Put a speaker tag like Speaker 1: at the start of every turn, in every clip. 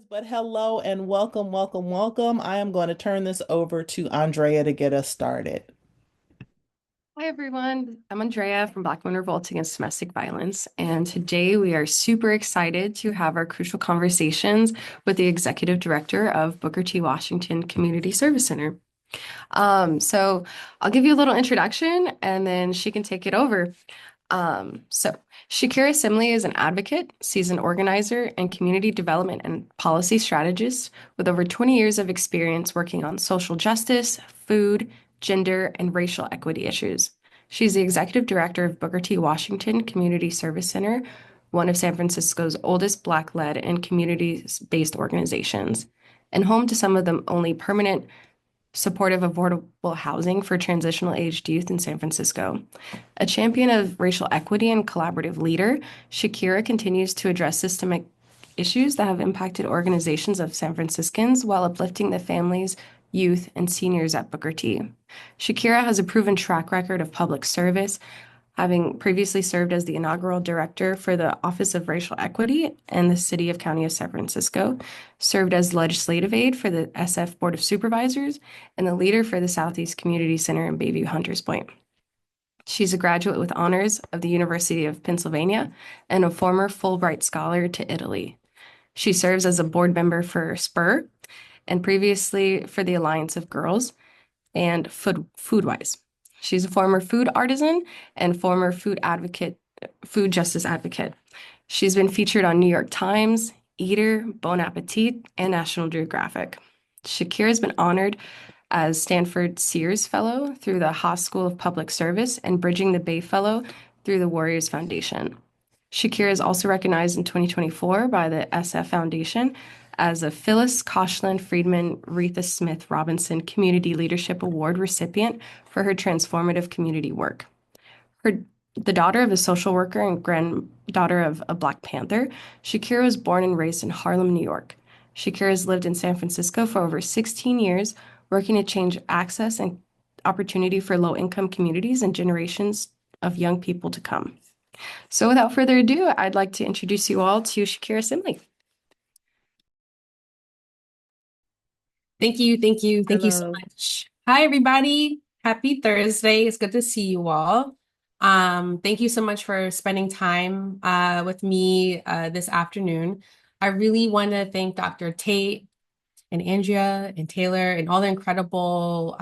Speaker 1: But hello and welcome, welcome, welcome. I am going to turn this over to Andrea to get us started.
Speaker 2: Hi everyone, I'm Andrea from Black Women Revolt Against Domestic Violence, and today we are super excited to have our crucial conversations with the Executive Director of Booker T. Washington Community Service Center. So I'll give you a little introduction and then she can take it over. So Shakirah Simley is an advocate, seasoned organizer, and community development and policy strategist with over 20 years of experience working on social justice, food, gender, and racial equity issues. She's the executive director of Booker T. Washington Community Service Center, one of San Francisco's oldest Black-led and community-based organizations, and home to some of the only permanent supportive affordable housing for transitional aged youth in San Francisco. A champion of racial equity and collaborative leader, Shakirah continues to address systemic issues that have impacted organizations of San Franciscans while uplifting the families, youth, and seniors at Booker T. Shakirah has a proven track record of public service, having previously served as the inaugural director for the Office of Racial Equity in the City of County of San Francisco, served as legislative aide for the SF Board of Supervisors, and the leader for the Southeast Community Center in Bayview Hunters Point. She's a graduate with honors of the University of Pennsylvania and a former Fulbright scholar to Italy. She serves as a board member for SPUR and previously for the Alliance of Girls and Foodwise. She's a former food artisan and former food justice advocate. She's been featured on New York Times, Eater, Bon Appetit, and National Geographic. Shakirah has been honored as Stanford Sears Fellow through the Haas School of Public Service and Bridging the Bay Fellow through the Warriors Foundation. Shakirah is also recognized in 2024 by the SF Foundation as a Phyllis Koshland Friedman Retha Smith Robinson Community Leadership Award recipient for her transformative community work. The daughter of a social worker and granddaughter of a Black Panther, Shakirah was born and raised in Harlem, New York. Shakirah has lived in San Francisco for over 16 years, working to change access and opportunity for low-income communities and generations of young people to come. So without further ado, I'd like to introduce you all to Shakirah Simley.
Speaker 3: Thank you so
Speaker 1: Hello.
Speaker 3: much. Hi, everybody. Happy Thursday. It's good to see you all. Thank you so much for spending time with me this afternoon. I really want to thank Dr. Tate and Andrea and Taylor and all the incredible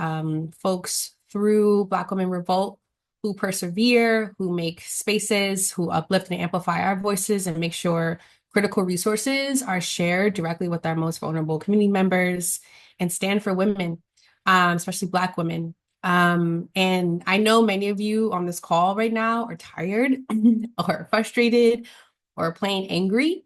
Speaker 3: folks through Black Women Revolt who persevere, who make spaces, who uplift and amplify our voices and make sure critical resources are shared directly with our most vulnerable community members and stand for women, especially Black women. And I know many of you on this call right now are tired or frustrated or plain angry.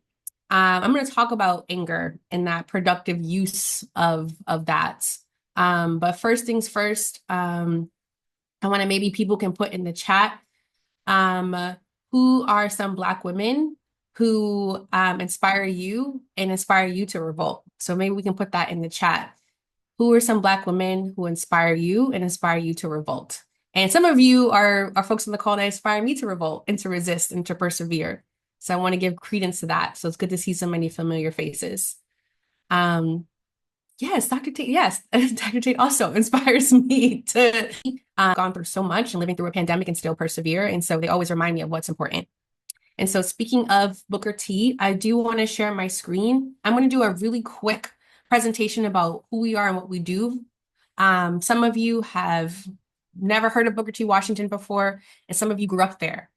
Speaker 3: I'm going to talk about anger and that productive use of that. But first things first, I want to maybe people can put in the chat who are some Black women who inspire you and inspire you to revolt. So maybe we can put that in the chat. Who are some Black women who inspire you and inspire you to revolt? And some of you are folks on the call that inspire me to revolt and to resist and to persevere. So I want to give credence to that. So it's good to see so many familiar faces. Yes, Dr. Tate, yes. Dr. Tate also inspires me to gone through so much and living through a pandemic and still persevere. And so they always remind me of what's important. And so speaking of Booker T, I do want to share my screen. I'm going to do a really quick presentation about who we are and what we do. Some of you have never heard of Booker T. Washington before, and some of you grew up there.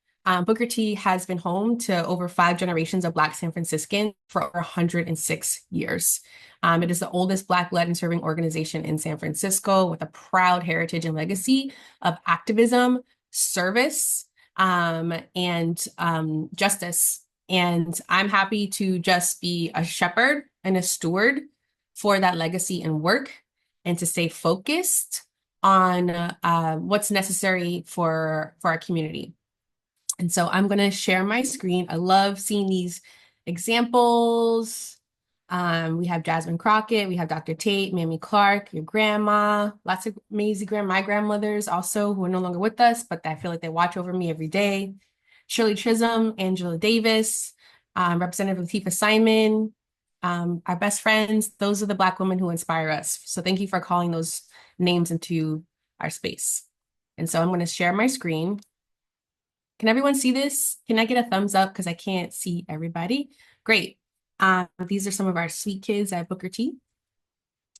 Speaker 3: Booker T has been home to over 5 generations of Black San Franciscans for over 106 years. It is the oldest Black-led and serving organization in San Francisco with a proud heritage and legacy of activism, service, and justice. And I'm happy to just be a shepherd and a steward for that legacy and work and to stay focused on what's necessary for our community. And so I'm going to share my screen. I love seeing these examples. We have Jasmine Crockett, we have Dr. Tate, Mamie Clark, your grandma, lots of amazing my grandmothers also who are no longer with us, but I feel like they watch over me every day. Shirley Chisholm, Angela Davis, Representative Latifah Simon, our best friends. Those are the Black women who inspire us. So thank you for calling those names into our space. And so I'm going to share my screen. Can everyone see this? Can I get a thumbs up? Because I can't see everybody. Great. These are some of our sweet kids at Booker T.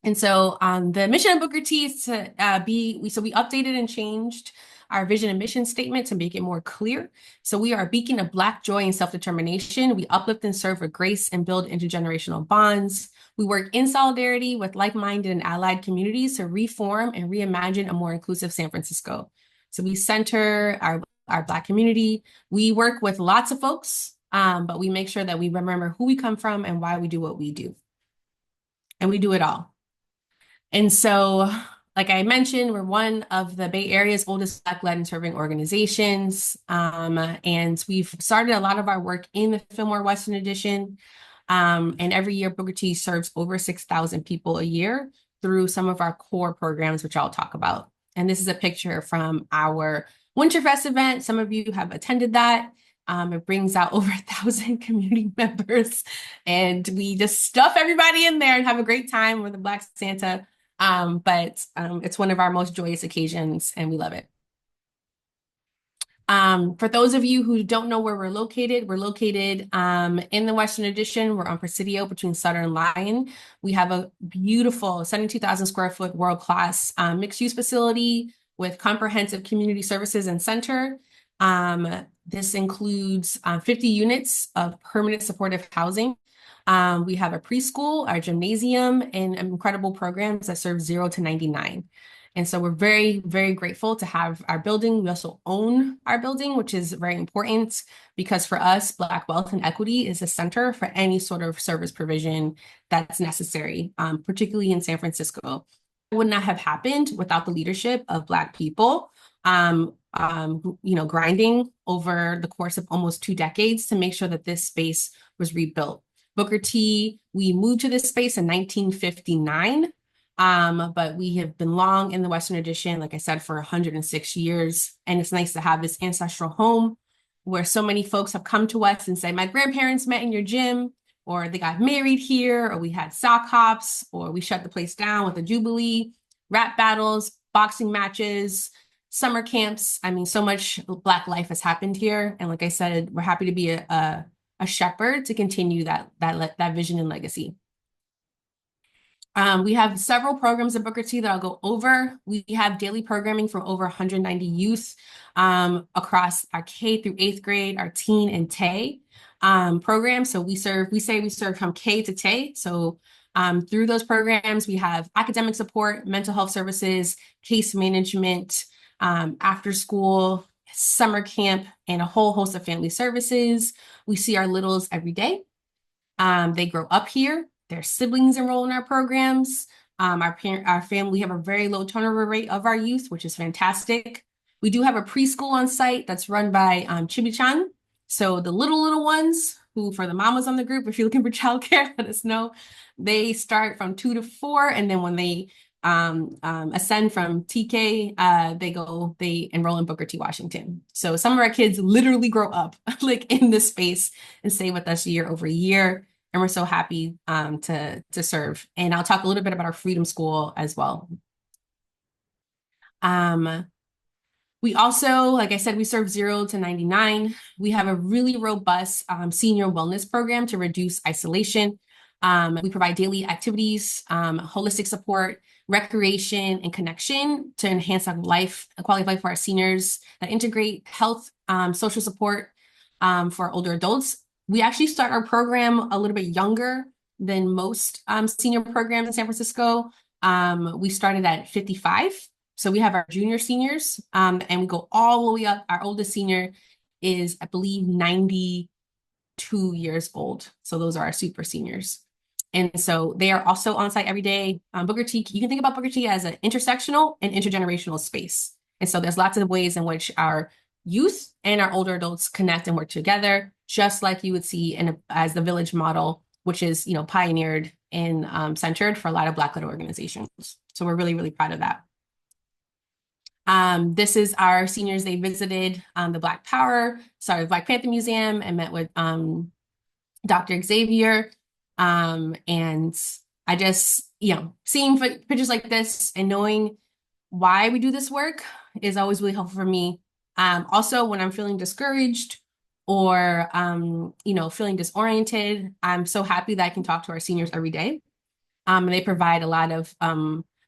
Speaker 3: And so the mission of Booker T is to we updated and changed our vision and mission statement to make it more clear. So we are a beacon of Black joy and self-determination. We uplift and serve with grace and build intergenerational bonds. We work in solidarity with like-minded and allied communities to reform and reimagine a more inclusive San Francisco. So we center our Black community. We work with lots of folks, but we make sure that we remember who we come from and why we do what we do. And we do it all. And so, like I mentioned, we're one of the Bay Area's oldest Black-led and serving organizations. And we've started a lot of our work in the Fillmore Western Addition. And every year, Booker T serves over 6,000 people a year through some of our core programs, which I'll talk about. And this is a picture from our Winterfest event. Some of you have attended that. It brings out over 1,000 community members, and we just stuff everybody in there and have a great time with the Black Santa. But it's one of our most joyous occasions, and we love it. For those of you who don't know where we're located in the Western Addition. We're on Presidio between Sutter and Lyon. We have a beautiful 72,000 square foot world-class mixed-use facility with comprehensive community services and center. This includes 50 units of permanent supportive housing. We have a preschool, our gymnasium, and incredible programs that serve 0 to 99. And so we're very, very grateful to have our building. We also own our building, which is very important because for us, Black wealth and equity is a center for any sort of service provision that's necessary, particularly in San Francisco. It would not have happened without the leadership of Black people, grinding over the course of almost 2 decades to make sure that this space was rebuilt. Booker T, we moved to this space in 1959. But we have been long in the Western Addition, like I said, for 106 years. And it's nice to have this ancestral home where so many folks have come to us and say, my grandparents met in your gym, or they got married here, or we had sock hops, or we shut the place down with a jubilee, rap battles, boxing matches, summer camps. I mean, so much Black life has happened here. And like I said, we're happy to be a shepherd to continue that vision and legacy. We have several programs at Booker T that I'll go over. We have daily programming for over 190 youth across our K through 8th grade, our teen and TAY programs. So we say we serve from K to TAY. So through those programs, we have academic support, mental health services, case management, after school, summer camp, and a whole host of family services. We see our littles every day. They grow up here. Their siblings enroll in our programs. Our family have a very low turnover rate of our youth, which is fantastic. We do have a preschool on site that's run by Chibi-chan. So the little ones who, for the mamas on the group, if you're looking for childcare, let us know. They start from 2 to 4, and then when they ascend from TK, they enroll in Booker T Washington. So some of our kids literally grow up like in this space and stay with us year over year. And we're so happy to serve. And I'll talk a little bit about our Freedom School as well. We also, like I said, we serve 0 to 99. We have a really robust senior wellness program to reduce isolation. We provide daily activities, holistic support, recreation, and connection to enhance our life, quality of life for our seniors that integrate health, social support for older adults. We actually start our program a little bit younger than most senior programs in San Francisco. We started at 55. So we have our junior seniors and we go all the way up. Our oldest senior is, I believe, 92 years old. So those are our super seniors. And so they are also on site every day. Booker T, you can think about Booker T as an intersectional and intergenerational space. And so there's lots of ways in which our youth and our older adults connect and work together, just like you would see as the village model, which is, pioneered and centered for a lot of Black-led organizations. So we're really, really proud of that. This is our seniors. They visited the Black Panther Museum and met with Dr. Xavier. And I just, seeing pictures like this and knowing why we do this work is always really helpful for me. Also, when I'm feeling discouraged or, feeling disoriented, I'm so happy that I can talk to our seniors every day. And they provide a lot of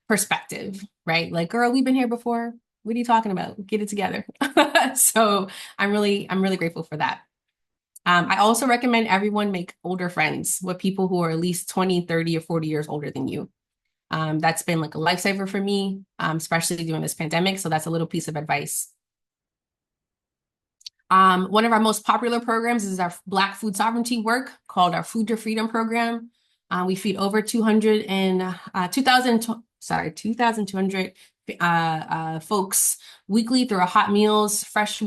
Speaker 3: perspective, right? Like, girl, we've been here before. What are you talking about? Get it together. So I'm really grateful for that. I also recommend everyone make older friends with people who are at least 20, 30, or 40 years older than you. That's been like a lifesaver for me, especially during this pandemic. So that's a little piece of advice. One of our most popular programs is our Black food sovereignty work called our Food to Freedom program. We feed over 2,200 folks weekly through our hot meals, fresh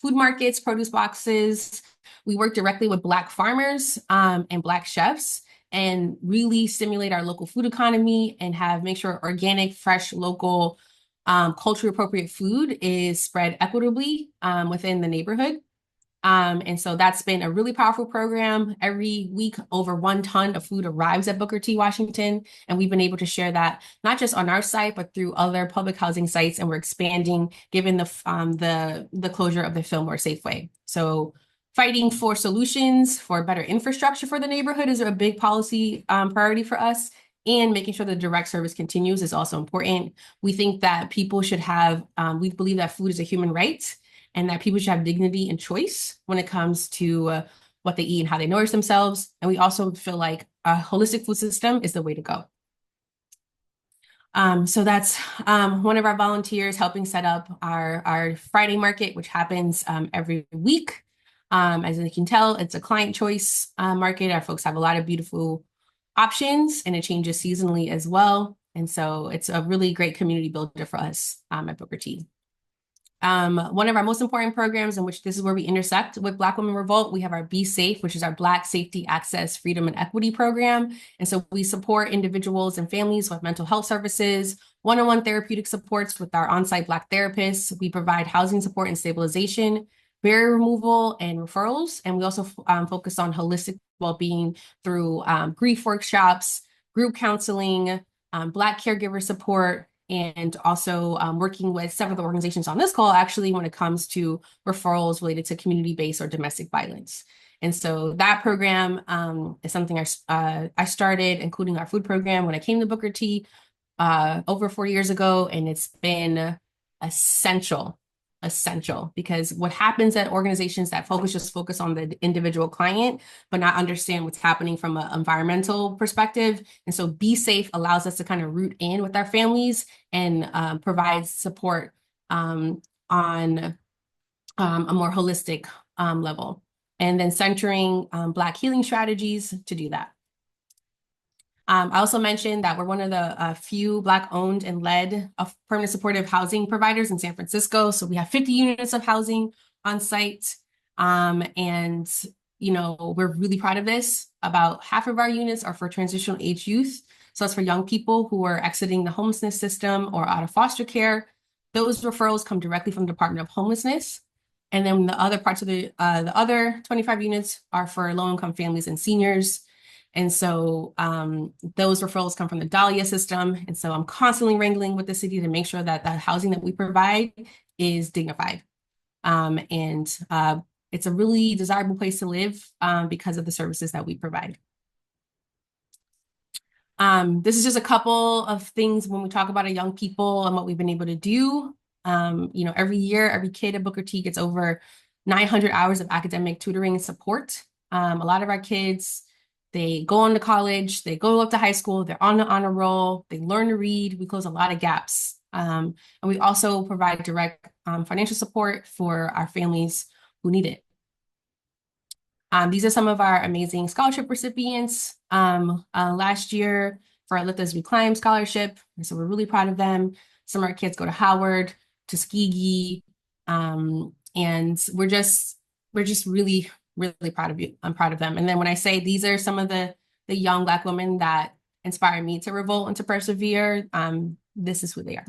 Speaker 3: food markets, produce boxes. We work directly with Black farmers and Black chefs and really stimulate our local food economy and make sure organic, fresh, local, culturally appropriate food is spread equitably within the neighborhood. And so that's been a really powerful program. Every week, over 1 ton of food arrives at Booker T, Washington. And we've been able to share that not just on our site, but through other public housing sites. And we're expanding given the closure of the Fillmore Safeway. So fighting for solutions for better infrastructure for the neighborhood is a big policy priority for us. And making sure the direct service continues is also important. We think that people should we believe that food is a human right and that people should have dignity and choice when it comes to what they eat and how they nourish themselves. And we also feel like a holistic food system is the way to go. So that's one of our volunteers helping set up our Friday market, which happens every week. As you can tell, it's a client choice market. Our folks have a lot of beautiful options and it changes seasonally as well. And so it's a really great community builder for us at Booker T. One of our most important programs, in which this is where we intersect with Black Women Revolt, we have our Be Safe, which is our Black Safety, Access, Freedom, and Equity program. And so we support individuals and families with mental health services, one-on-one therapeutic supports with our on-site Black therapists. We provide housing support and stabilization, barrier removal, and referrals. And we also focus on holistic well-being through grief workshops, group counseling, Black caregiver support, and also working with several of the organizations on this call actually when it comes to referrals related to community-based or domestic violence. And so that program is something I started, including our food program when I came to Booker T over 4 years ago, and it's been essential because what happens at organizations that focus on the individual client, but not understand what's happening from an environmental perspective. And so Be Safe allows us to kind of root in with our families and provide support on a more holistic level. And then centering Black healing strategies to do that. I also mentioned that we're one of the few Black owned and led permanent supportive housing providers in San Francisco. So we have 50 units of housing on site. And, we're really proud of this. About half of our units are for transitional age youth. So that's for young people who are exiting the homelessness system or out of foster care. Those referrals come directly from the Department of Homelessness. And then the other parts of the other 25 units are for low-income families and seniors. And so those referrals come from the Dahlia system. And so I'm constantly wrangling with the city to make sure that the housing that we provide is dignified. And it's a really desirable place to live because of the services that we provide. This is just a couple of things when we talk about our young people and what we've been able to do. Every year, every kid at Booker T gets over 900 hours of academic tutoring and support. A lot of our kids, they go on to college, they go up to high school, they're on the honor roll, they learn to read, we close a lot of gaps. And we also provide direct financial support for our families who need it. These are some of our amazing scholarship recipients. Last year for our Lift As We Climb scholarship, and so we're really proud of them. Some of our kids go to Howard, Tuskegee, and we're just really proud of you. I'm proud of them. And then when I say these are some of the young Black women that inspire me to revolt and to persevere, this is who they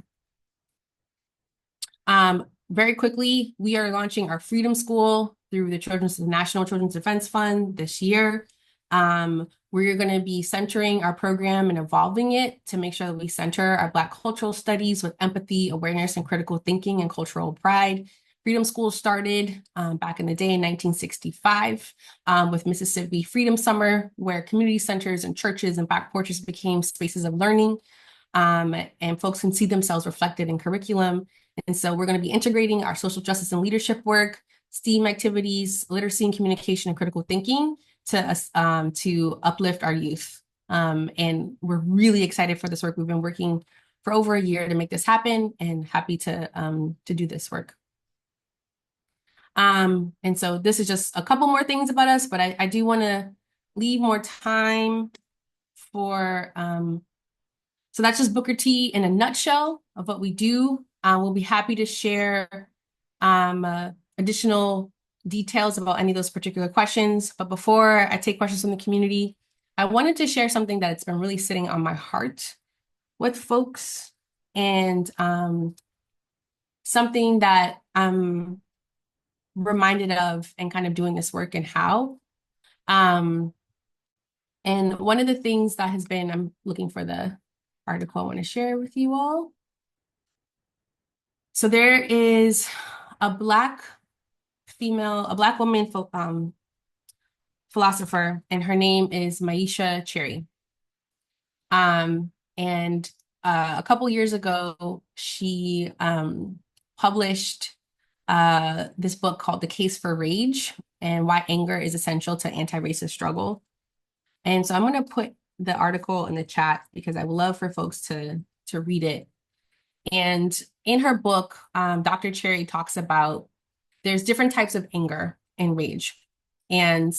Speaker 3: are. Very quickly, we are launching our Freedom School through the National Children's Defense Fund this year. We're going to be centering our program and evolving it to make sure that we center our Black cultural studies with empathy, awareness, and critical thinking and cultural pride. Freedom School started back in the day in 1965 with Mississippi Freedom Summer, where community centers and churches and back porches became spaces of learning, and folks can see themselves reflected in curriculum. And so we're going to be integrating our social justice and leadership work, STEAM activities, literacy and communication, and critical thinking to uplift our youth. And we're really excited for this work. We've been working for over a year to make this happen, and happy to do this work. And so this is just a couple more things about us, but I do want to leave more time for, so that's just Booker T in a nutshell of what we do. We'll be happy to share additional details about any of those particular questions. But before I take questions from the community, I wanted to share something that's been really sitting on my heart with folks, and something that I'm reminded of and kind of doing this work and how. And one of the things that has been, I'm looking for the article I want to share with you all. So there is a Black woman philosopher, and her name is Maisha Cherry. And a couple years ago, she published this book called The Case for Rage and Why Anger is Essential to Anti-Racist Struggle. And so I'm going to put the article in the chat because I would love for folks to read it. And in her book, Dr. Cherry talks about there's different types of anger and rage. And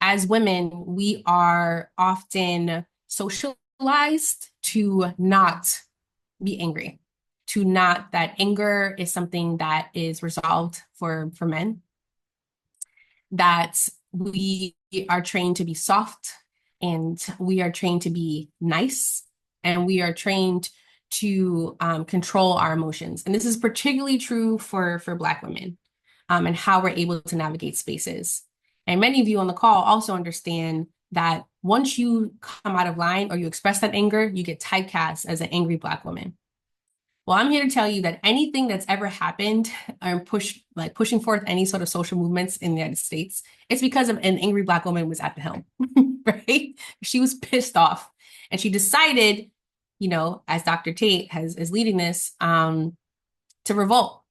Speaker 3: as women, we are often socialized to not be angry, to not, that anger is something that is resolved for men, that we are trained to be soft, and we are trained to be nice, and we are trained to control our emotions. And this is particularly true for Black women, and how we're able to navigate spaces. And many of you on the call also understand that once you come out of line or you express that anger, you get typecast as an angry Black woman. Well, I'm here to tell you that anything that's ever happened or pushing forth any sort of social movements in the United States, it's because of an angry Black woman was at the helm, right? She was pissed off, and she decided, you know, as Dr. Tate is leading this, to revolt,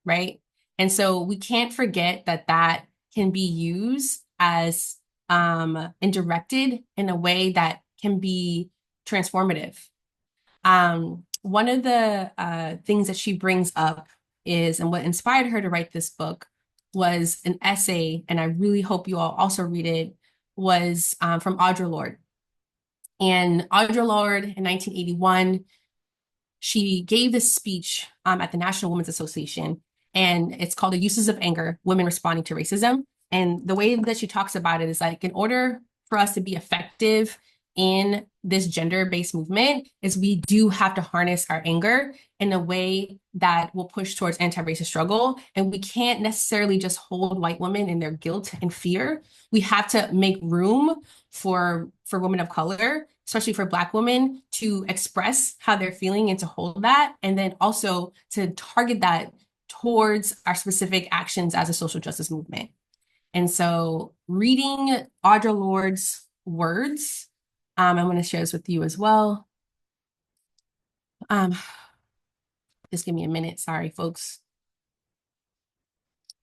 Speaker 3: right? And so we can't forget that that can be used as and directed in a way that can be transformative. One of the things that she brings up is, and what inspired her to write this book was an essay, and I really hope you all also read it, was from Audre Lorde. And Audre Lorde in 1981, she gave this speech at the National Women's Association, and it's called The Uses of Anger, Women Responding to Racism. And the way that she talks about it is like, in order for us to be effective in this gender-based movement, is we do have to harness our anger in a way that will push towards anti-racist struggle. And we can't necessarily just hold white women in their guilt and fear. We have to make room for women of color, especially for Black women, to express how they're feeling and to hold that, and then also to target that towards our specific actions as a social justice movement. And so reading Audre Lorde's words, I'm going to share this with you as well. Just give me a minute. Sorry, folks.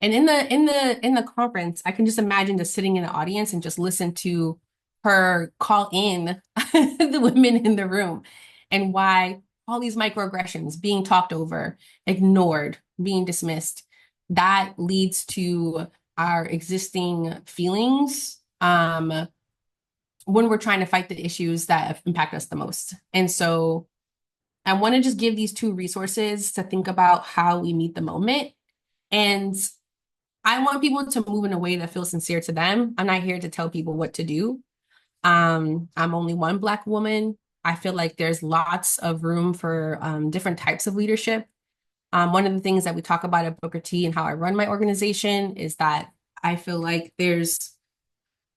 Speaker 3: And in the conference, I can just imagine just sitting in the audience and just listen to her call in the women in the room, and why all these microaggressions being talked over, ignored, being dismissed, that leads to our existing feelings when we're trying to fight the issues that impact us the most. And so I want to just give these two resources to think about how we meet the moment. And I want people to move in a way that feels sincere to them. I'm not here to tell people what to do. I'm only one Black woman. I feel like there's lots of room for different types of leadership. One of the things that we talk about at Booker T and how I run my organization is that I feel like there's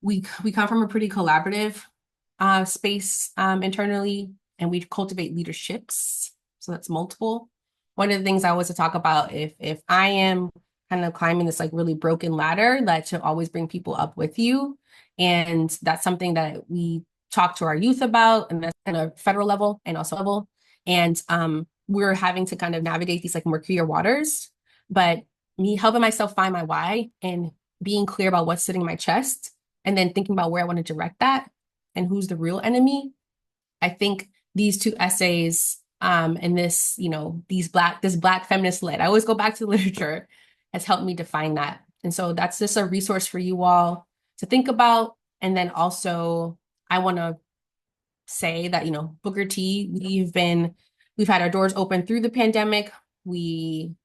Speaker 3: we come from a pretty collaborative space internally, and we cultivate leaderships. So that's multiple. One of the things I always talk about, if I am kind of climbing this like really broken ladder, that to always bring people up with you. And that's something that we talk to our youth about, and that's at a federal level and also level. And we're having to kind of navigate these like murkier waters. But me helping myself find my why and being clear about what's sitting in my chest, and then thinking about where I want to direct that and who's the real enemy. I think these two essays and this, this black feminist lit, I always go back to the literature, has helped me define that. And so that's just a resource for you all to think about. And then also I want to say that, Booker T, we've had our doors open through the pandemic.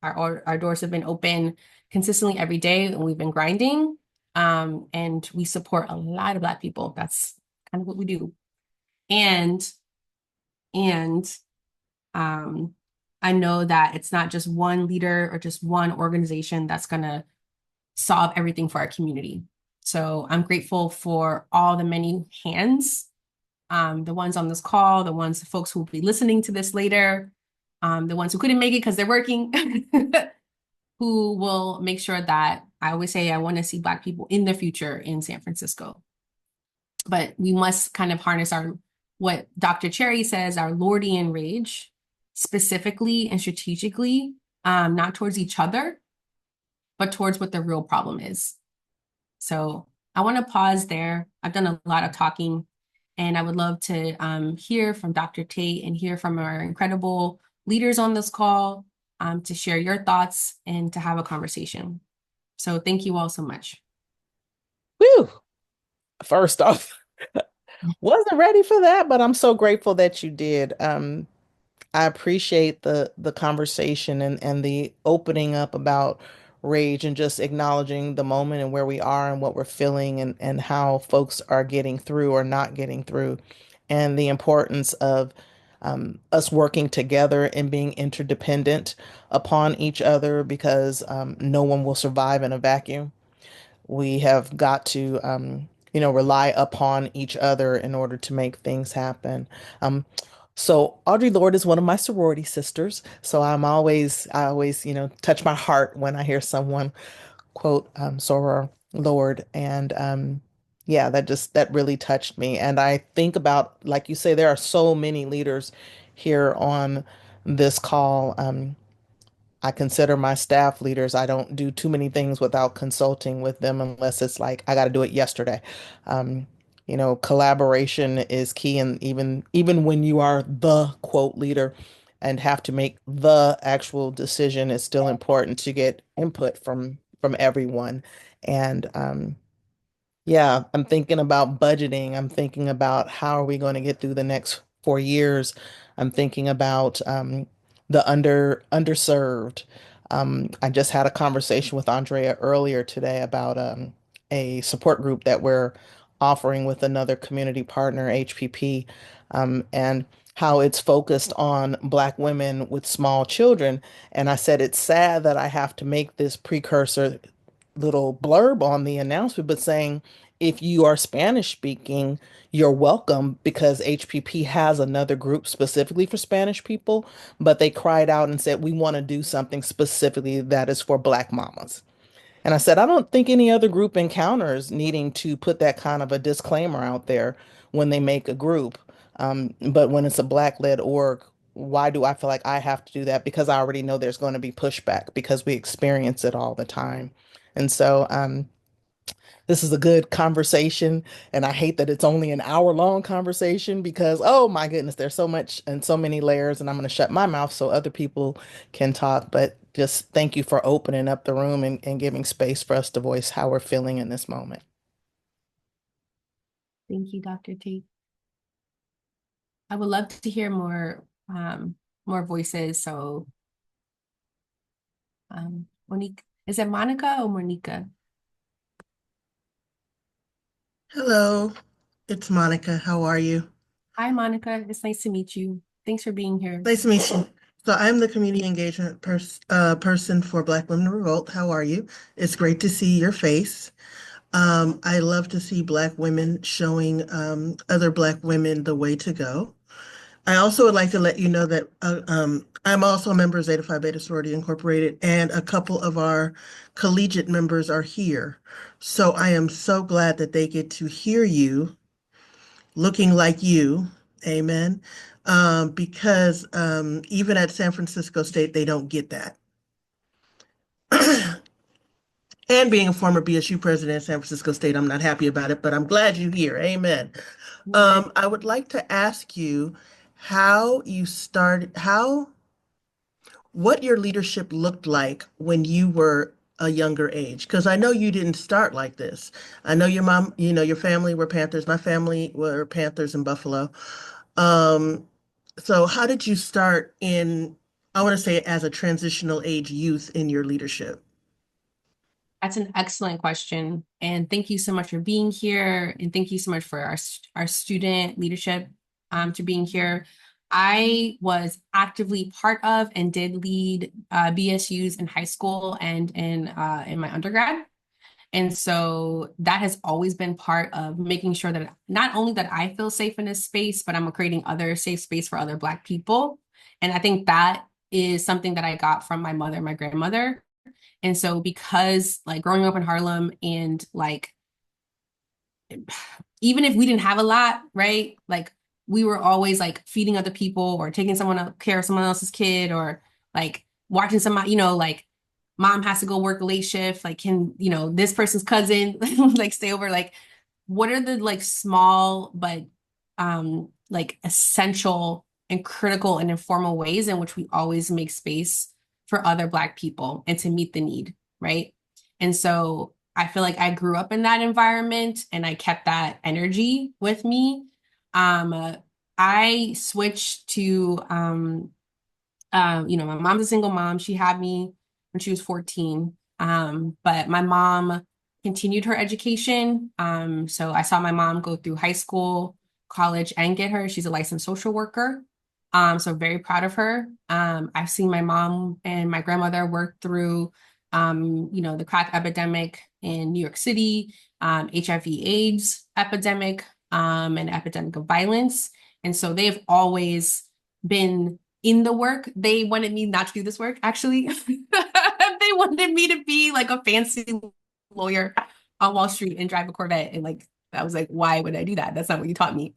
Speaker 3: Our doors have been open consistently every day, and we've been grinding. And we support a lot of Black people. That's kind of what we do. And I know that it's not just one leader or just one organization that's gonna solve everything for our community. So I'm grateful for all the many hands, the ones on this call, the folks who will be listening to this later, the ones who couldn't make it because they're working, who will make sure that I always say I want to see Black people in the future in San Francisco. But we must kind of harness what Dr. Cherry says, our Lordian rage, specifically and strategically, not towards each other, but towards what the real problem is. So I want to pause there. I've done a lot of talking, and I would love to hear from Dr. Tate and hear from our incredible leaders on this call to share your thoughts and to have a conversation. So thank you all so much.
Speaker 1: Whew. First off, wasn't ready for that, but I'm so grateful that you did. I appreciate the conversation and the opening up about rage and just acknowledging the moment and where we are and what we're feeling and how folks are getting through or not getting through, and the importance of us working together and being interdependent upon each other because no one will survive in a vacuum. We have got to, rely upon each other in order to make things happen. So Audre Lorde is one of my sorority sisters. So I always, touch my heart when I hear someone quote Soror Lorde. And yeah, that really touched me. And I think about, like you say, there are so many leaders here on this call. I consider my staff leaders. I don't do too many things without consulting with them unless it's like I got to do it yesterday. Um, Collaboration is key, and even when you are the quote leader and have to make the actual decision, it's still important to get input from everyone. And yeah, I'm thinking about budgeting. I'm thinking about how are we going to get through the next 4 years. I'm thinking about the underserved. I just had a conversation with Andrea earlier today about a support group that we're offering with another community partner, HPP, and how it's focused on Black women with small children. And I said, it's sad that I have to make this precursor little blurb on the announcement, but saying if you are Spanish speaking, you're welcome because HPP has another group specifically for Spanish people, but they cried out and said, we want to do something specifically that is for Black mamas. And I said, I don't think any other group encounters needing to put that kind of a disclaimer out there when they make a group. But when it's a Black-led org, why do I feel like I have to do that? Because I already know there's going to be pushback because we experience it all the time. And so this is a good conversation. And I hate that it's only an hour-long conversation because, oh my goodness, there's so much and so many layers. And I'm going to shut my mouth so other people can talk. But just thank you for opening up the room and giving space for us to voice how we're feeling in this moment.
Speaker 3: Thank you, Dr. Tate. I would love to hear more voices. So Monique, is it Monica or Monica?
Speaker 4: Hello, it's Monica. How are you?
Speaker 3: Hi, Monica. It's nice to meet you. Thanks for being here.
Speaker 4: Nice to meet you. So I'm the community engagement person for Black Women in Revolt. How are you? It's great to see your face. I love to see Black women showing other Black women the way to go. I also would like to let you know that I'm also a member of Zeta Phi Beta Sorority Incorporated, and a couple of our collegiate members are here. So I am so glad that they get to hear you looking like you. Amen. Because even at San Francisco State, they don't get that. And being a former BSU president at San Francisco State, I'm not happy about it, but I'm glad you're here. Amen. I would like to ask you how you started, what your leadership looked like when you were a younger age. Because I know you didn't start like this. I know your mom, your family were Panthers. My family were Panthers in Buffalo. Um, so how did you start in, I want to say, as a transitional age youth in your leadership?
Speaker 3: That's an excellent question. And thank you so much for being here. And thank you so much for our student leadership to being here. I was actively part of and did lead BSUs in high school and in my undergrad. And so that has always been part of making sure that not only that I feel safe in this space, but I'm creating other safe space for other Black people. And I think that is something that I got from my mother, my grandmother. And so because like growing up in Harlem and like even if we didn't have a lot, right? Like we were always like feeding other people or taking care of someone else's kid or like watching somebody, like mom has to go work a late shift. Like can, this person's cousin like stay over? Like what are the like small but like essential and critical and informal ways in which we always make space for other Black people and to meet the need, right? And so I feel like I grew up in that environment and I kept that energy with me. I switched to, my mom's a single mom. She had me when she was 14. But my mom continued her education. So I saw my mom go through high school, college, and get her. She's a licensed social worker. So very proud of her. I've seen my mom and my grandmother work through, the crack epidemic in New York City, HIV/AIDS epidemic, and epidemic of violence. And so they've always been in the work. They wanted me not to do this work, actually. They wanted me to be like a fancy lawyer on Wall Street and drive a Corvette. And like, I was like, why would I do that? That's not what you taught me.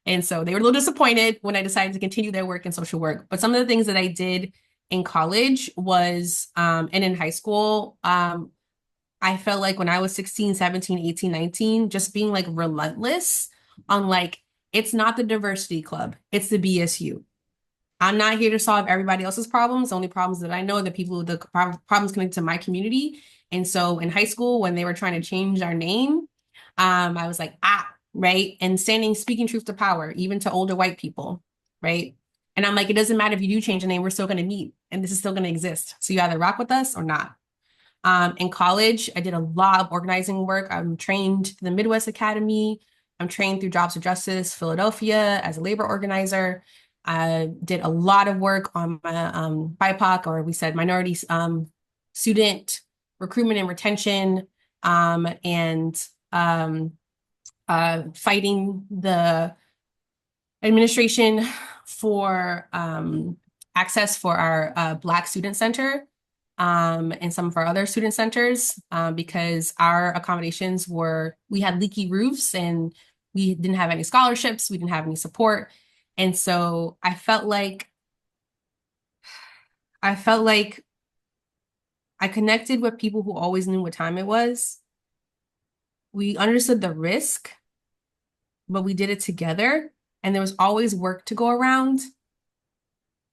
Speaker 3: And so they were a little disappointed when I decided to continue their work in social work. But some of the things that I did in college was, and in high school, I felt like when I was 16, 17, 18, 19, just being like relentless on like, it's not the diversity club, it's the BSU. I'm not here to solve everybody else's problems. The only problems that I know are the people, the problems connected to my community. And so in high school, when they were trying to change our name, I was like, right? And speaking truth to power, even to older white people, right? And I'm like, it doesn't matter if you do change the name, we're still going to meet and this is still going to exist. So you either rock with us or not. In college, I did a lot of organizing work. I'm trained to the Midwest Academy. I'm trained through Jobs for Justice, Philadelphia as a labor organizer. I did a lot of work on my BIPOC, or we said minority student recruitment and retention, and fighting the administration for access for our Black Student Center and some of our other student centers because our accommodations we had leaky roofs and we didn't have any scholarships, we didn't have any support. And so I felt like I connected with people who always knew what time it was. We understood the risk, but we did it together. And there was always work to go around.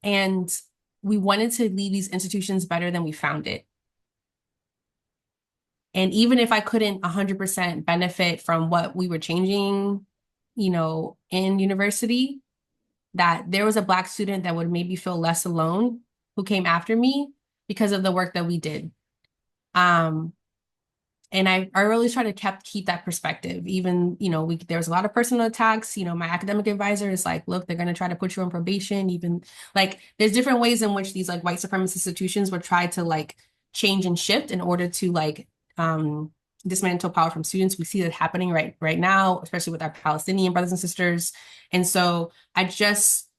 Speaker 3: And we wanted to leave these institutions better than we found it. And even if I couldn't 100% benefit from what we were changing, in university, that there was a Black student that would maybe feel less alone who came after me because of the work that we did. And I really try to keep that perspective. Even, there was a lot of personal attacks. My academic advisor is like, look, they're going to try to put you on probation. Even like, there's different ways in which these like white supremacist institutions would try to like change and shift in order to like dismantle power from students. We see that happening right now, especially with our Palestinian brothers and sisters. And so I just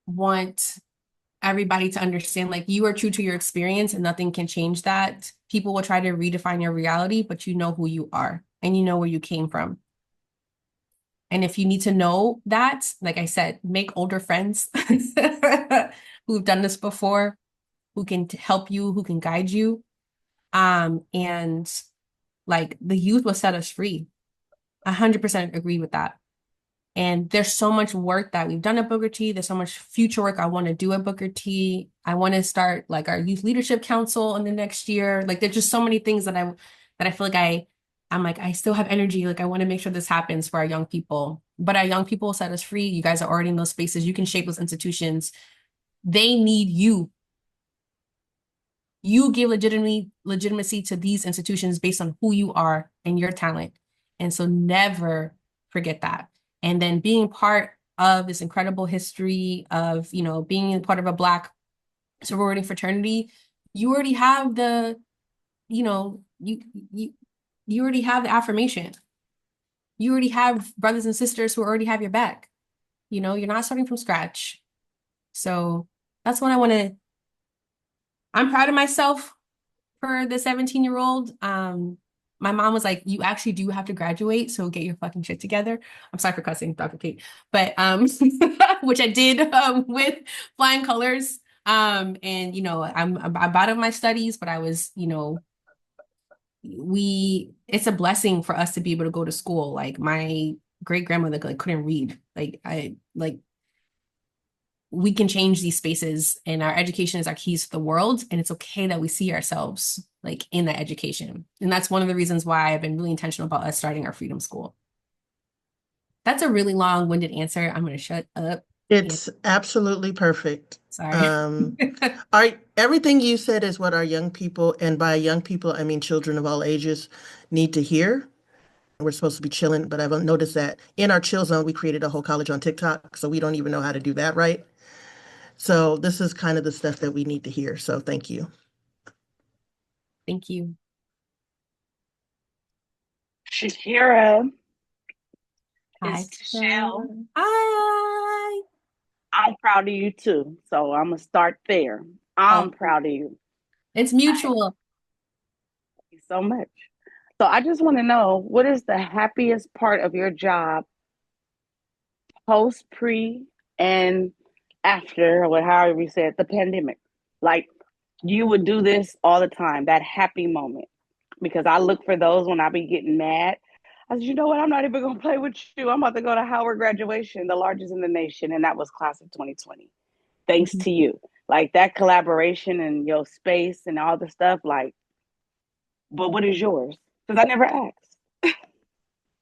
Speaker 3: want everybody to understand, like, you are true to your experience and nothing can change that. People will try to redefine your reality, but you know who you are and you know where you came from. And if you need to know that, like I said, make older friends who've done this before, who can help you, who can guide you. And like, the youth will set us free. 100% agree with that. And there's so much work that we've done at Booker T. There's so much future work I want to do at Booker T. I want to start like our youth leadership council in the next year. Like, there's just so many things that I feel like I'm like, I still have energy. Like, I want to make sure this happens for our young people. But our young people set us free. You guys are already in those spaces. You can shape those institutions. They need you. You give legitimacy to these institutions based on who you are and your talent. And so never forget that. And then being part of this incredible history of, you know, being part of a Black sorority fraternity, you already have the, you know, you already have the affirmation. You already have brothers and sisters who already have your back. You know, you're not starting from scratch. So that's what I'm proud of myself for the 17-year-old. My mom was like, you actually do have to graduate, so get your fucking shit together. I'm sorry for cussing, Dr. Kate, but which I did with flying colors. And you know, I'm out of my studies, but I was, you know, it's a blessing for us to be able to go to school. Like, my great grandmother like couldn't read. We can change these spaces, and our education is our keys to the world. And it's okay that we see ourselves like in that education. And that's one of the reasons why I've been really intentional about us starting our Freedom School. That's a really long-winded answer. I'm going to shut up.
Speaker 4: It's absolutely perfect.
Speaker 3: Sorry.
Speaker 4: Everything you said is what our young people, and by young people, I mean children of all ages, need to hear. We're supposed to be chilling, but I've noticed that in our chill zone, we created a whole college on TikTok, so we don't even know how to do that right. So this is kind of the stuff that we need to hear. So thank you.
Speaker 3: Thank you.
Speaker 5: Shakirah,
Speaker 3: Hi.
Speaker 5: it's Michelle.
Speaker 3: Hi.
Speaker 5: I'm proud of you too. So I'm gonna start there. I'm proud of you.
Speaker 3: It's mutual.
Speaker 5: Thank you so much. So I just want to know, what is the happiest part of your job post, pre, and after, or however you said, the pandemic? Like, you would do this all the time, that happy moment. Because I look for those when I be getting mad. I said, you know what? I'm not even going to play with you. I'm about to go to Howard graduation, the largest in the nation. And that was class of 2020. Thanks to you. Like, that collaboration and your space and all the stuff. Like, but what is yours? Because I never asked.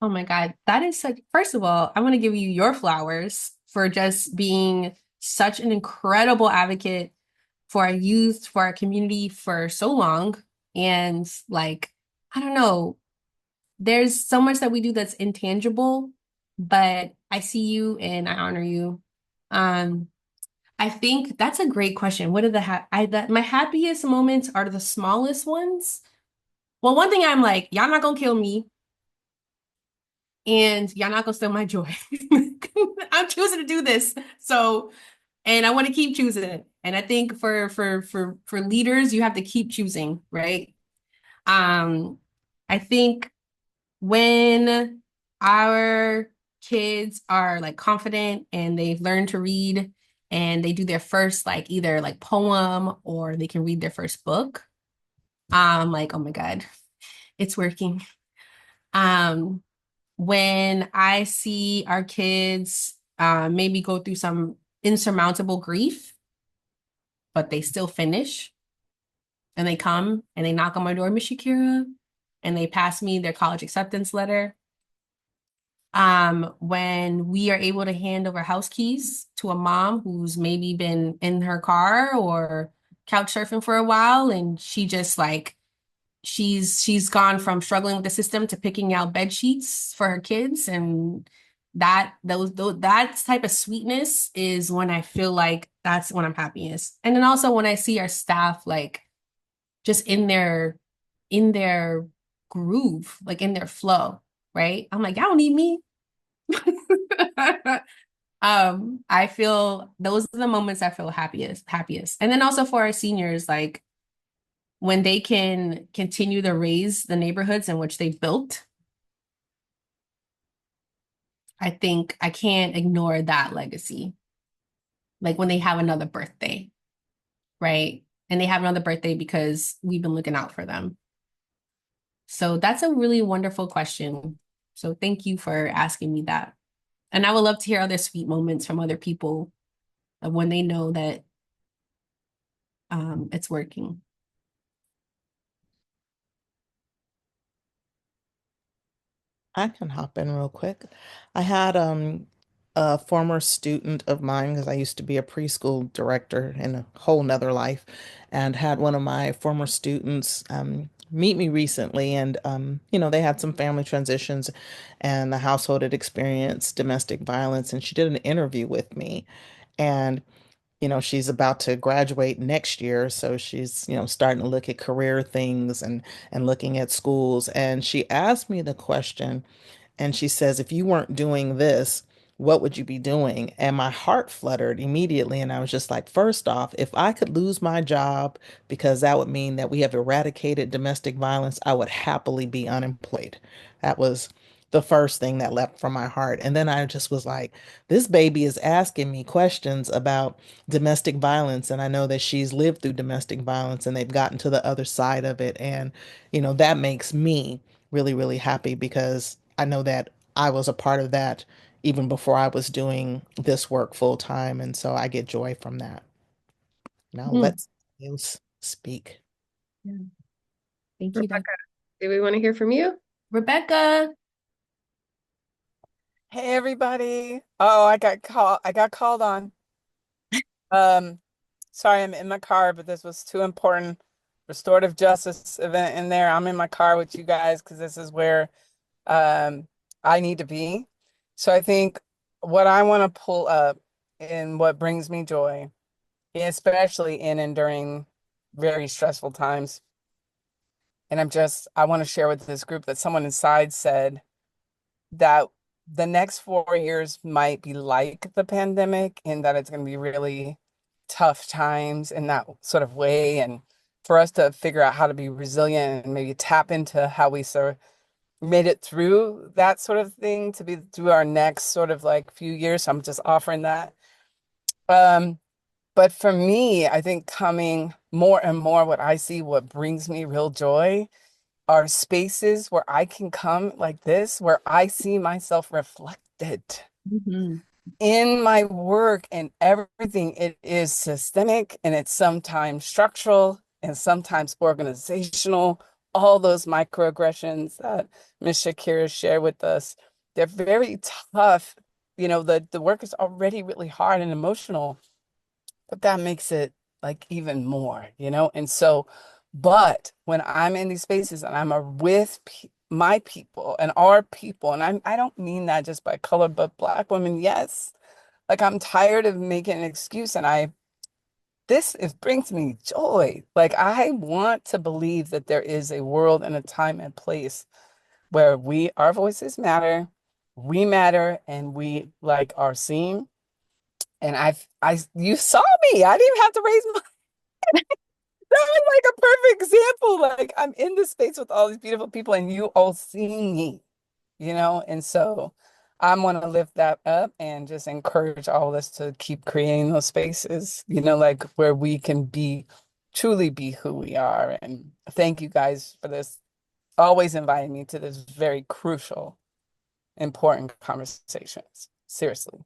Speaker 3: Oh my God. That is such, first of all, I want to give you your flowers for just being such an incredible advocate for our youth, for our community for so long. And like, I don't know, there's so much that we do that's intangible, but I see you and I honor you. I think that's a great question. What are my happiest moments are the smallest ones. Well, one thing I'm like, y'all not gonna kill me, and y'all not gonna steal my joy. I'm choosing to do this. So, and I want to keep choosing it. And I think for leaders, you have to keep choosing, right? I think when our kids are like confident and they've learned to read and they do their first like either like poem or they can read their first book, I'm like, oh my God, it's working. When I see our kids maybe go through some insurmountable grief, but they still finish and they come and they knock on my door, Miss Shakirah, and they pass me their college acceptance letter. When we are able to hand over house keys to a mom who's maybe been in her car or couch surfing for a while, and she just like, she's gone from struggling with the system to picking out bed sheets for her kids, and that type of sweetness is when I feel like that's when I'm happiest. And then also when I see our staff like just in their groove, like in their flow, right? I'm like, y'all don't need me. I feel those are the moments I feel happiest. And then also for our seniors, like when they can continue to raise the neighborhoods in which they built, I think I can't ignore that legacy. Like when they have another birthday, right? And they have another birthday because we've been looking out for them. So that's a really wonderful question. So thank you for asking me that. And I would love to hear other sweet moments from other people of when they know that it's working.
Speaker 1: I can hop in real quick. I had a former student of mine because I used to be a preschool director in a whole nother life, and had one of my former students meet me recently, and they had some family transitions, and the household had experienced domestic violence, and she did an interview with me, and she's about to graduate next year, so she's, starting to look at career things and looking at schools, and she asked me the question. And she says, if you weren't doing this, what would you be doing? And my heart fluttered immediately. And I was just like, first off, if I could lose my job because that would mean that we have eradicated domestic violence, I would happily be unemployed. That was the first thing that leapt from my heart. And then I just was like, this baby is asking me questions about domestic violence. And I know that she's lived through domestic violence and they've gotten to the other side of it. And, that makes me really, really happy because I know that I was a part of that even before I was doing this work full time. And so I get joy from that. Now
Speaker 3: Mhm.
Speaker 1: let's else speak.
Speaker 3: Yeah. Thank you,
Speaker 2: Rebecca, do we want to hear from you?
Speaker 3: Rebecca.
Speaker 6: Hey everybody. Oh, I got called on. Um, sorry, I'm in my car, but this was too important. Restorative justice event in there. I'm in my car with you guys because this is where um I need to be. So I think what I want to pull up and what brings me joy, especially in and during very stressful times. And I want to share with this group that someone inside said that the next 4 years might be like the pandemic in that it's going to be really tough times in that sort of way. And for us to figure out how to be resilient and maybe tap into how we sort of made it through that sort of thing to be through our next sort of like few years. So I'm just offering that. Um, but for me, I think coming more and more, what I see, what brings me real joy are spaces where I can come like this, where I see myself reflected
Speaker 3: Mhm.
Speaker 6: in my work and everything. It is systemic and it's sometimes structural and sometimes organizational. All those microaggressions that Ms. Shakirah shared with us, they're very tough. The work is already really hard and emotional, but that makes it like even more. And so, but when I'm in these spaces and with my people and our people, and I don't mean that just by color, but Black women, yes. Like I'm tired of making an excuse, and this it brings me joy. Like I want to believe that there is a world and a time and place where our voices matter, we matter, and we like are seen. And you saw me. I didn't even have to raise my That was like a perfect example. Like I'm in this space with all these beautiful people and you all see me. And so I want to lift that up and just encourage all of us to keep creating those spaces, like where we can truly be who we are. And thank you guys for this, always inviting me to this very crucial, important conversations. Seriously.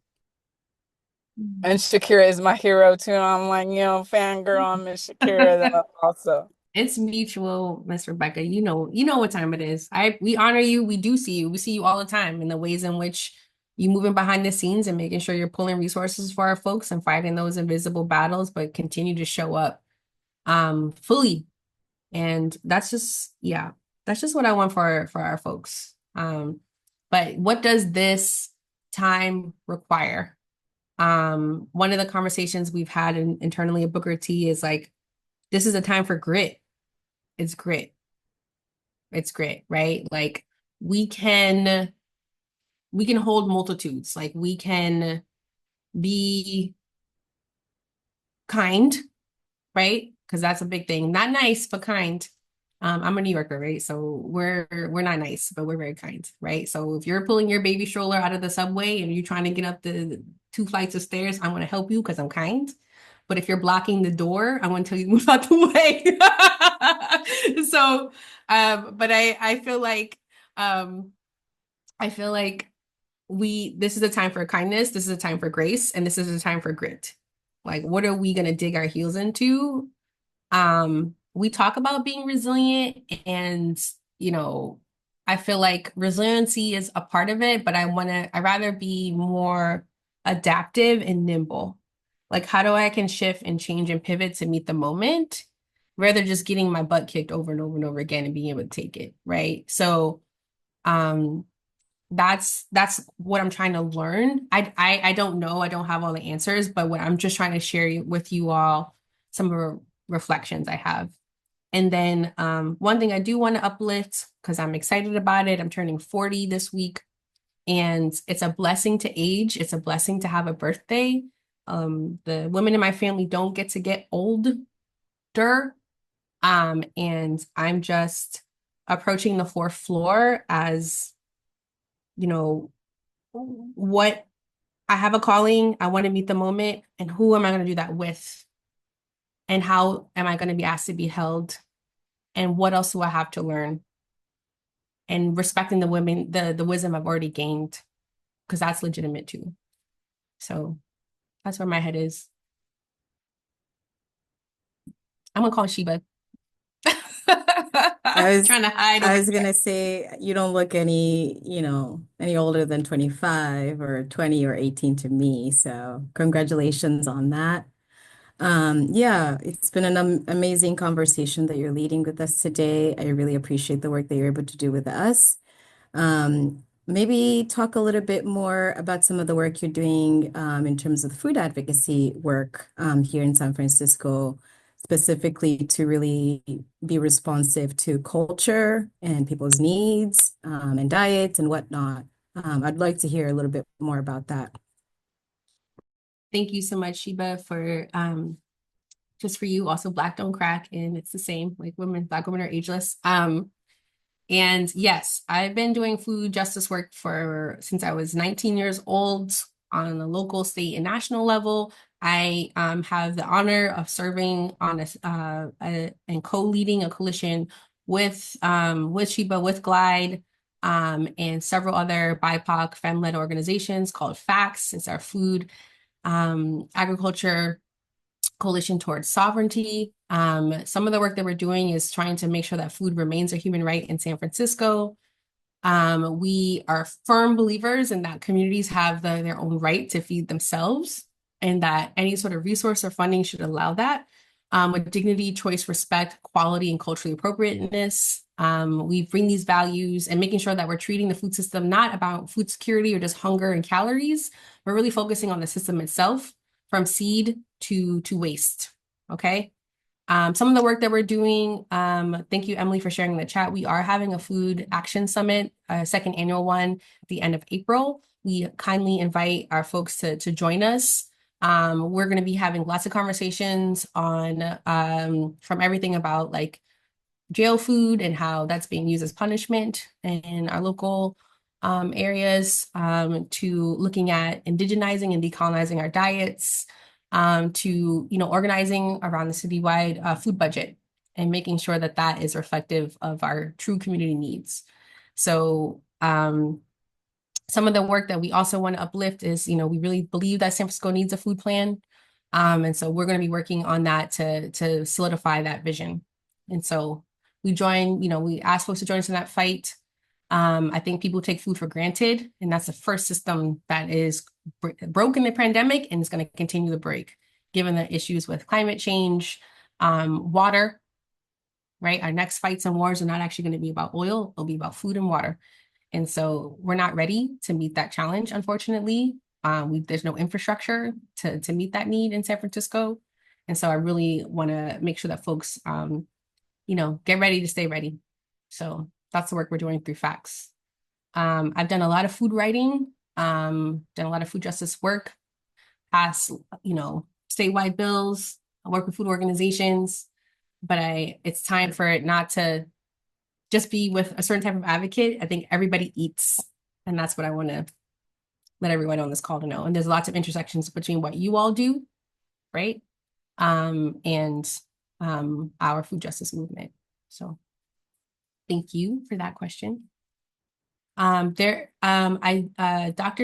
Speaker 6: And Shakira is my hero too. And I'm like, fangirl on Miss Shakira though, also.
Speaker 3: It's mutual, Miss Rebecca. You know what time it is. We honor you. We do see you. We see you all the time in the ways in which you moving behind the scenes and making sure you're pulling resources for our folks and fighting those invisible battles, but continue to show up fully. And that's just what I want for our folks. But what does this time require? One of the conversations we've had internally at Booker T is like, this is a time for grit. It's grit. it's grit, right? Like we can hold multitudes. Like we can be kind, right? Because that's a big thing. Not nice, but kind. I'm a New Yorker, right? So we're not nice, but we're very kind, right? So if you're pulling your baby stroller out of the subway and you're trying to get up the 2 flights of stairs, I want to help you because I'm kind. But if you're blocking the door, I want to tell you to move out the way. So, but I feel like this is a time for kindness, this is a time for grace, and this is a time for grit. Like, what are we gonna dig our heels into? We talk about being resilient and, I feel like resiliency is a part of it, but I'd rather be more adaptive and nimble. Like how do I can shift and change and pivot to meet the moment rather than just getting my butt kicked over and over and over again and being able to take it, right? So um that's what I'm trying to learn. I don't know, I don't have all the answers, but what I'm just trying to share with you all some of the reflections I have. And then one thing I do want to uplift because I'm excited about it. I'm turning 40 this week, and it's a blessing to age. It's a blessing to have a birthday. The women in my family don't get older. And I'm just approaching the fourth floor as, what I have a calling. I want to meet the moment, and who am I going to do that with? And how am I going to be asked to be held? And what else do I have to learn? And respecting the women, the wisdom I've already gained, because that's legitimate too. So that's where my head is. I'm gonna call Sheba.
Speaker 7: I was
Speaker 3: Trying to hide
Speaker 7: I
Speaker 3: over
Speaker 7: was gonna say you don't look any older than 25 or 20 or 18 to me. So congratulations on that. Yeah, it's been an amazing conversation that you're leading with us today. I really appreciate the work that you're able to do with us. Maybe talk a little bit more about some of the work you're doing in terms of food advocacy work here in San Francisco, specifically to really be responsive to culture and people's needs and diets and whatnot. I'd like to hear a little bit more about that.
Speaker 3: Thank you so much, Sheba, for just for you. Also, Black don't crack, and it's the same. Like Black women are ageless. And yes, I've been doing food justice work since I was 19 years old on a local, state, and national level. I have the honor of serving on and co-leading a coalition with Sheba, with Glide, and several other BIPOC femme-led organizations called FACTS. It's our food agriculture coalition towards sovereignty. Some of the work that we're doing is trying to make sure that food remains a human right in San Francisco. We are firm believers in that communities have their own right to feed themselves, and that any sort of resource or funding should allow that with dignity, choice, respect, quality, and culturally appropriateness. We bring these values and making sure that we're treating the food system not about food security or just hunger and calories. We're really focusing on the system itself, from seed to waste. Okay. Some of the work that we're doing, thank you, Emily, for sharing in the chat. We are having a food action summit, a second annual one at the end of April. We kindly invite our folks to join us. We're going to be having lots of conversations on from everything about like jail food and how that's being used as punishment in our local areas, to looking at indigenizing and decolonizing our diets, to organizing around the citywide food budget and making sure that that is reflective of our true community needs. So some of the work that we also want to uplift is, we really believe that San Francisco needs a food plan. And so we're going to be working on that to solidify that vision. And so we ask folks to join us in that fight. I think people take food for granted, and that's the first system that is broke in the pandemic and is going to continue to break, given the issues with climate change, water, right? Our next fights and wars are not actually going to be about oil, it'll be about food and water. And so we're not ready to meet that challenge, unfortunately. There's no infrastructure to meet that need in San Francisco. And so I really want to make sure that folks, get ready to stay ready. So That's the work we're doing through facts. I've done a lot of food writing, done a lot of food justice work, passed, statewide bills. I work with food organizations, but it's time for it not to just be with a certain type of advocate. I think everybody eats, and that's what I want to let everyone on this call to know. And there's lots of intersections between what you all do, right? And our food justice movement. So thank you for that question. Dr.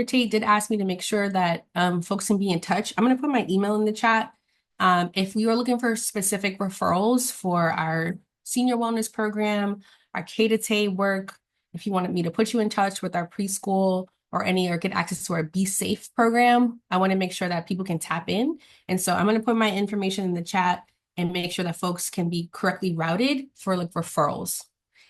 Speaker 3: Tate did ask me to make sure that folks can be in touch. I'm going to put my email in the chat. If we are looking for specific referrals for our senior wellness program, our K-to-Tay work, if you wanted me to put you in touch with our preschool or get access to our Be Safe program, I want to make sure that people can tap in. And so I'm going to put my information in the chat and make sure that folks can be correctly routed for referrals.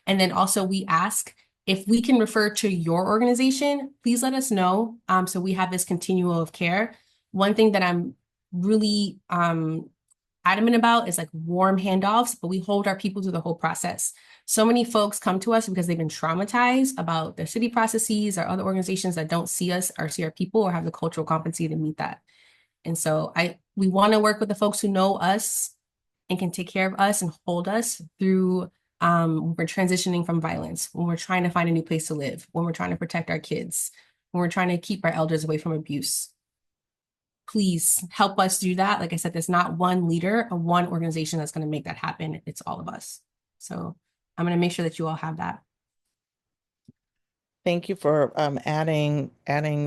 Speaker 3: And then also we ask, if we can refer to your organization, please let us know. So we have this continuum of care. One thing that I'm really adamant about is warm handoffs, but we hold our people through the whole process. So many folks come to us because they've been traumatized about their city processes or other organizations that don't see us or see our people or have the cultural competency to meet that. And so we want to work with the folks who know us and can take care of us and hold us through when we're transitioning from violence, when we're trying to find a new place to live, when we're trying to protect our kids, when we're trying to keep our elders away from abuse. Please help us do that. Like I said, there's not one leader or one organization that's going to make that happen. It's all of us. So I'm going to make sure that you all have that.
Speaker 1: Thank you for adding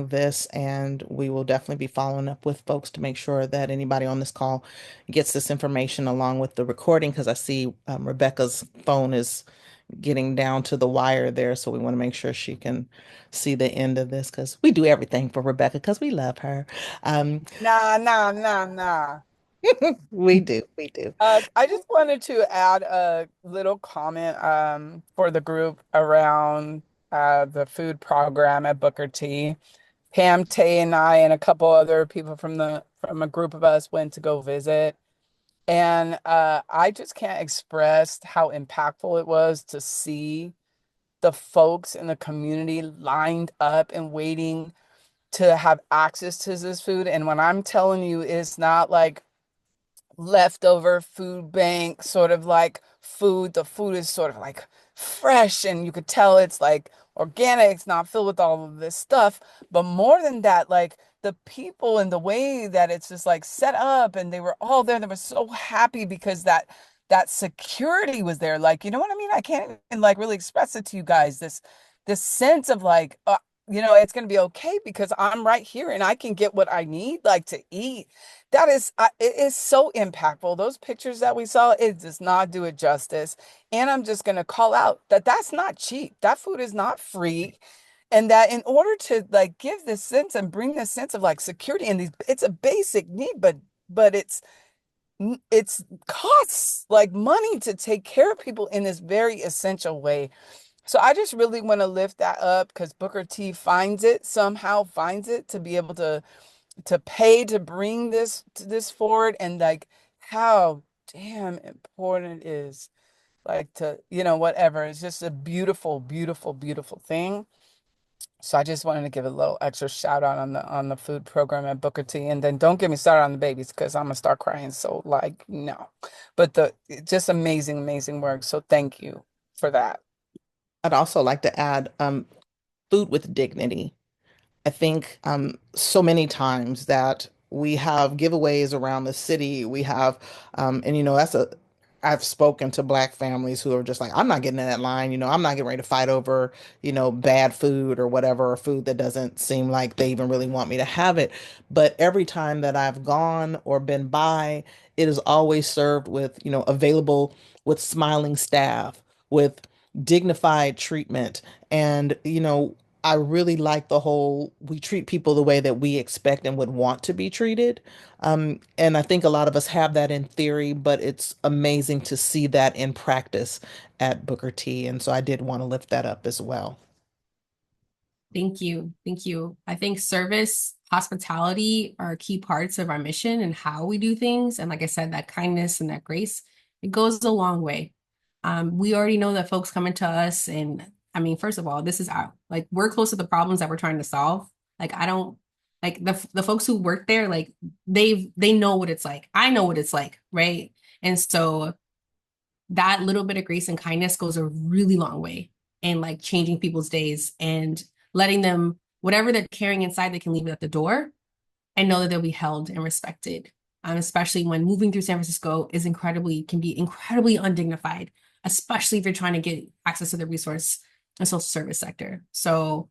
Speaker 1: this, and we will definitely be following up with folks to make sure that anybody on this call gets this information along with the recording, because I see Rebecca's phone is getting down to the wire there, so we want to make sure she can see the end of this, because we do everything for Rebecca because we love her.
Speaker 6: Nah.
Speaker 1: We do.
Speaker 6: I just wanted to add a little comment for the group around the food program at Booker T. Pam, Tay, and I, and a couple other people from a group of us went to go visit. And I just can't express how impactful it was to see the folks in the community lined up and waiting to have access to this food. And when I'm telling you, it's not like leftover food bank sort of food. The food is sort of fresh, and you could tell it's organic. It's not filled with all of this stuff. But more than that, the people and the way that it's just set up, and they were all there. They were so happy because that security was there. You know what I mean? I can't even really express it to you guys. This sense of it's going to be okay because I'm right here and I can get what I need to eat. That is, it is so impactful. Those pictures that we saw, it does not do it justice. And I'm just going to call out that that's not cheap. That food is not free. And that in order to give this sense and bring this sense of security in these, it's a basic need, but it's costs money to take care of people in this very essential way. So I just really want to lift that up because Booker T somehow finds it to be able to pay to bring this forward, and how damn important it is to whatever. It's just a beautiful, beautiful, beautiful thing. So I just wanted to give a little extra shout out on the food program at Booker T, and then don't get me started on the babies because I'm gonna start crying. So no, but just amazing, amazing work. So thank you for that.
Speaker 1: I'd also like to add food with dignity. I think so many times that we have giveaways around the city. We have, and I've spoken to Black families who are just I'm not getting in that line. I'm not getting ready to fight over, bad food or whatever, or food that doesn't seem like they even really want me to have it. But every time that I've gone or been by, it is always served with, available with smiling staff, with dignified treatment. And, I really like the whole we treat people the way that we expect and would want to be treated. And I think a lot of us have that in theory, but it's amazing to see that in practice at Booker T. And so I did want to lift that up as well.
Speaker 3: Thank you. Thank you. I think service, hospitality are key parts of our mission and how we do things. And like I said, that kindness and that grace, it goes a long way. We already know that folks coming to us, and I mean, first of all, this is our like we're close to the problems that we're trying to solve. Like I don't like the folks who work there, like they know what it's like. I know what it's like, right? And so that little bit of grace and kindness goes a really long way in like changing people's days and letting them whatever they're carrying inside, they can leave it at the door and know that they'll be held and respected. Especially when moving through San Francisco can be incredibly undignified, especially if you're trying to get access to the resource and social service sector. So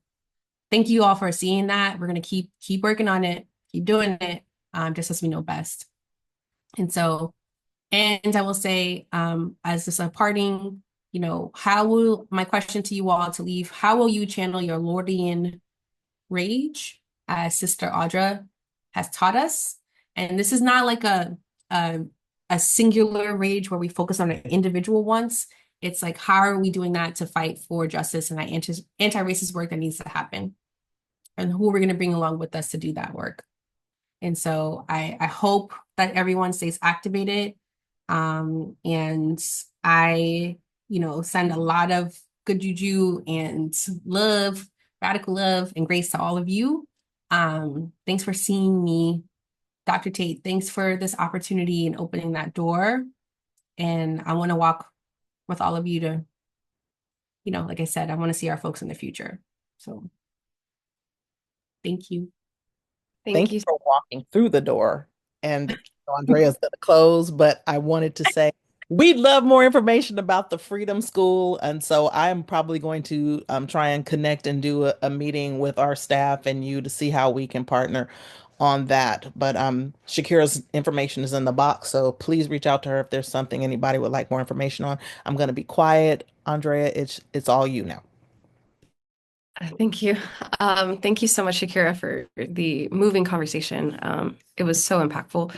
Speaker 3: thank you all for seeing that. We're gonna keep working on it, keep doing it, just as we know best. And so, and I will say, as this a parting, my question to you all to leave, how will you channel your Lordian rage, as Sister Audra has taught us? And this is not like a, a singular rage where we focus on an individual once. It's like, how are we doing that to fight for justice and that anti-racist work that needs to happen? And who are we going to bring along with us to do that work? And so I hope that everyone stays activated. And I, send a lot of good juju and love, radical love and grace to all of you. Thanks for seeing me, Dr. Tate. Thanks for this opportunity and opening that door. And I want to walk with all of you to, like I said, I want to see our folks in the future. So thank you.
Speaker 1: Thank you for walking through the door. And Andrea's going to close, but I wanted to say we'd love more information about the Freedom School. And so I'm probably going to try and connect and do a meeting with our staff and you to see how we can partner on that. But Shakirah's information is in the box, so please reach out to her if there's something anybody would like more information on. I'm going to be quiet. Andrea, it's all you now.
Speaker 2: Thank you. Thank you so much, Shakirah, for the moving conversation. It was so impactful.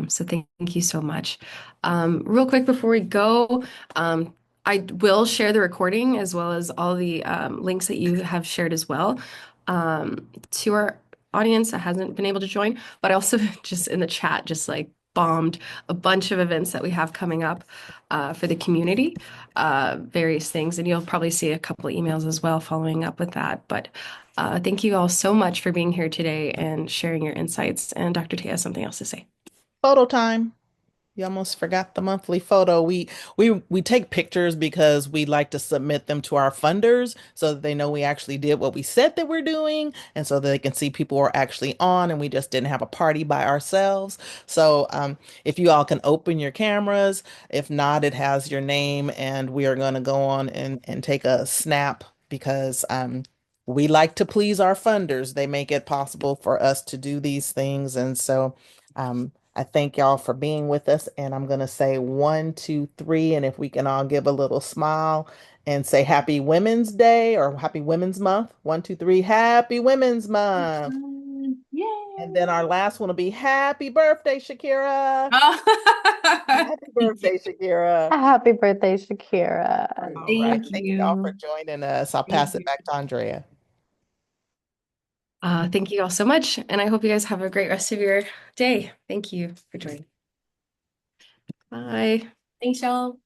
Speaker 2: So thank you so much. Real quick before we go, I will share the recording as well as all the links that you have shared as well to our audience that hasn't been able to join, but I also just in the chat, just like bombed a bunch of events that we have coming up for the community, various things, and you'll probably see a couple of emails as well following up with that. But thank you all so much for being here today and sharing your insights. And Dr. Tia has something else to say.
Speaker 1: Photo time. You almost forgot the monthly photo. We take pictures because we like to submit them to our funders so that they know we actually did what we said that we're doing, and so that they can see people are actually on and we just didn't have a party by ourselves. So if you all can open your cameras, if not, it has your name, and we are going to go on and take a snap because we like to please our funders. They make it possible for us to do these things, and so. I thank y'all for being with us. And I'm going to say 1, 2, 3. And if we can all give a little smile and say Happy Women's Day or Happy Women's Month. 1, 2, 3. Happy Women's Month.
Speaker 3: Yay!
Speaker 1: And then our last one will be Happy Birthday, Shakirah.
Speaker 3: Oh.
Speaker 1: Happy birthday, Shakirah.
Speaker 5: Happy birthday, Shakirah.
Speaker 1: All right. Thank you all for joining us. I'll pass it back to Andrea.
Speaker 2: Thank you all so much. And I hope you guys have a great rest of your day. Thank you for joining. Bye.
Speaker 3: Thanks, y'all.